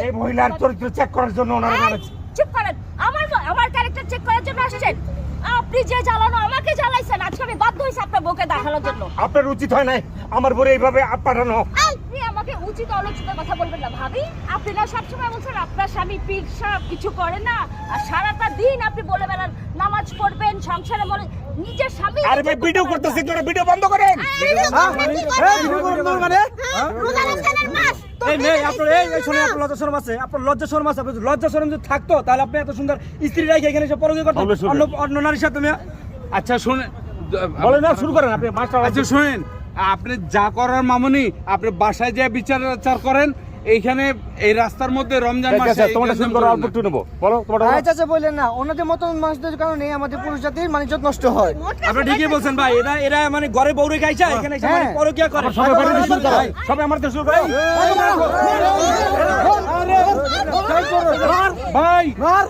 এই মহিলার চরিত্র চেক করার জন্য ওনারা বানাচ্ছে। চুপ করেন, আমার ক্যারেক্টার চেক করার জন্য আসছেন? আপনি যে জ্বালানো আমাকে জ্বালাইছেন, আজকে আমি বাধ্য হইছি আপনার বউকে দেখানোর জন্য। আপনার উচিত হয় নাই আমার বউরে এইভাবে পাঠানো। আপনি আমাকে উচিত অনুচিত কথা বলবেন না ভাবি। আপনি না সবসময় বলছেন আপনার স্বামী পীর সাহেব কিছু করে না, আর সারাটা দিন আপনি বলে বেড়ান নামাজ পড়বেন, সংসারে বলে নিজের স্বামী। আরে ভাই ভিডিও করতেছি, তোরা ভিডিও বন্ধ করেন। মানে রোজা রমজানের মাস। এই মেয়ে আপনার এই শুনে আপনার লজ্জা শরম আছে, আপনার লজ্জা শরম আছে। আপনার লজ্জা শরম যদি থাকতো তাহলে আপনি এত সুন্দর স্ত্রী রাখে এখানে এসে পরকীয়া করতেন অন্য নারীর সাথে। মেয়ে আচ্ছা শুনে বলেন না, শুরু করেন আপনি মাস্টার। আচ্ছা শুনেন, আপনি যা করার মামুনি আপনি বাসায় যে বিচার করেন, এইখানে এই রাস্তার মধ্যে রমজান মাসে তোমাদের শুরু করো, অল্প একটু নেবো। বলো তোমার আচ্ছা বললেন না, ওনাদের মতন মানুষদের কারণে আমাদের পুরুষ জাতির মানিজ্যত নষ্ট হয়। আপনি ঠিকই বলছেন ভাই, এরা মানে ঘরে বউরে খাইছে, এখানে এসে মানে পরকীয়া করে। সবাই বাড়িতে শুরু করো, সবাই আমার শুরু করো। ভাই মার